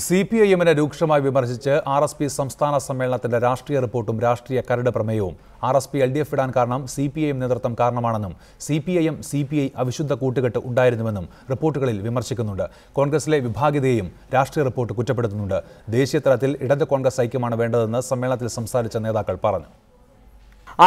സിപിഐഎമ്മിനെ രൂക്ഷമായി വിമർശിച്ച് ആർഎസ്പി സംസ്ഥാന സമ്മേളനത്തിന്റെ രാഷ്ട്രീയ റിപ്പോർട്ടും രാഷ്ട്രീയ കരട് പ്രമേയവും ആർഎസ്പി എൽഡിഎഫ് ഇടാൻ കാരണം സിപിഐഎം നേതൃത്വം കാരണമാണെന്നും സിപിഐഎം സിപിഐ അവിശുദ്ധ കൂട്ടുകെട്ട് ഉണ്ടായിരുന്നുവെന്നും റിപ്പോർട്ടുകളിൽ വിമർശിക്കുന്നുണ്ട്. കോൺഗ്രസിലെ വിഭാഗീയതയും രാഷ്ട്രീയ റിപ്പോർട്ട് കുറ്റപ്പെടുത്തുന്നുണ്ട്. ദേശീയ തലത്തിൽ ഇടത് കോൺഗ്രസ് ഐക്യമാണ് വേണ്ടതെന്ന് സമ്മേളനത്തിൽ സംസാരിച്ച നേതാക്കൾ പറഞ്ഞു.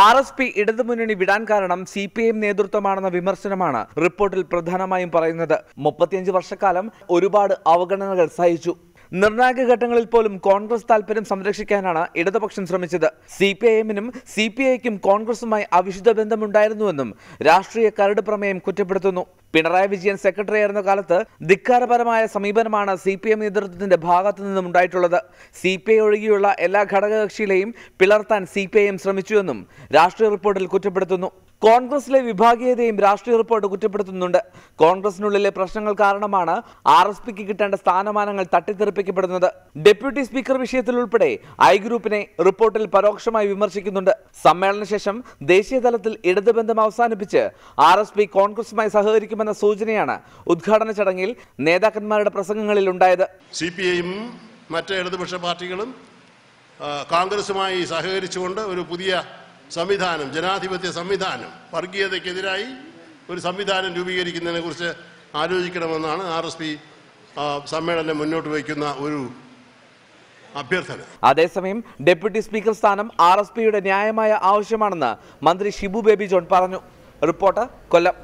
ആർഎസ്പി ഇടതുമുന്നണി വിടാൻ കാരണം സിപിഐഎം നേതൃത്വമാണെന്ന വിമർശനമാണ് റിപ്പോർട്ടിൽ പ്രധാനമായും പറയുന്നത്. 35 വർഷക്കാലം ഒരുപാട് അവഗണനകൾ സഹിച്ചു. നിർണായക ഘട്ടങ്ങളിൽ പോലും കോൺഗ്രസ് താൽപര്യം സംരക്ഷിക്കാനാണ് ഇടതുപക്ഷം ശ്രമിച്ചത്. സിപിഐഎമ്മിനും സിപിഐക്കും കോൺഗ്രസുമായി അവിശുദ്ധ ബന്ധമുണ്ടായിരുന്നുവെന്നും രാഷ്ട്രീയ കരട് പ്രമേയം കുറ്റപ്പെടുത്തുന്നു. പിണറായി വിജയൻ സെക്രട്ടറിയായിരുന്ന കാലത്ത് ധിക്കാരപരമായ സമീപനമാണ് സിപിഎം നേതൃത്വത്തിന്റെ ഭാഗത്തു നിന്നും ഉണ്ടായിട്ടുള്ളത്. സിപിഐ ഒഴികെയുള്ള എല്ലാ ഘടകകക്ഷികളെയും പിളർത്താൻ സിപിഐഎം ശ്രമിച്ചുവെന്നും രാഷ്ട്രീയ റിപ്പോർട്ടിൽ കുറ്റപ്പെടുത്തുന്നു. കോൺഗ്രസിലെ വിഭാഗീയതയും രാഷ്ട്രീയ റിപ്പോർട്ട് കുറ്റപ്പെടുത്തുന്നുണ്ട്. കോൺഗ്രസിനുള്ളിലെ പ്രശ്നങ്ങൾ കാരണമാണ് ആർഎസ്പിക്ക് കിട്ടേണ്ട സ്ഥാനമാനങ്ങൾ തട്ടിത്തെറിപ്പിക്കപ്പെടുന്നത്. ഡെപ്യൂട്ടി സ്പീക്കർ വിഷയത്തിൽ ഉൾപ്പെടെ ഐ ഗ്രൂപ്പിനെ റിപ്പോർട്ടിൽ പരോക്ഷമായി വിമർശിക്കുന്നുണ്ട്. സമ്മേളന ശേഷം ദേശീയ തലത്തിൽ ഇടതുബന്ധം അവസാനിപ്പിച്ച് ആർഎസ്പി കോൺഗ്രസുമായി സഹകരിക്കുമെന്ന സൂചനയാണ് ഉദ്ഘാടന ചടങ്ങിൽ നേതാക്കന്മാരുടെ പ്രസംഗങ്ങളിൽ ഉണ്ടായത്. സിപിഐയും മറ്റ് ഇടതുപക്ഷ പാർട്ടികളും കോൺഗ്രസുമായി സഹകരിച്ചുകൊണ്ട് ഒരു പുതിയ സംവിധാനം, ജനാധിപത്യ സംവിധാനം, വർഗീയതയ്ക്കെതിരായി ഒരു സംവിധാനം രൂപീകരിക്കുന്നതിനെ കുറിച്ച് ആലോചിക്കണമെന്നാണ് ആർഎസ്പി സമ്മേളനം മുന്നോട്ട് വയ്ക്കുന്ന ഒരു അഭ്യർത്ഥന. അതേസമയം ഡെപ്യൂട്ടി സ്പീക്കർ സ്ഥാനം ആർഎസ്പിയുടെ ന്യായമായ ആവശ്യമാണെന്ന് മന്ത്രി ഷിബു ബേബി ജോൺ പറഞ്ഞു. റിപ്പോർട്ടർ, കൊല്ലം.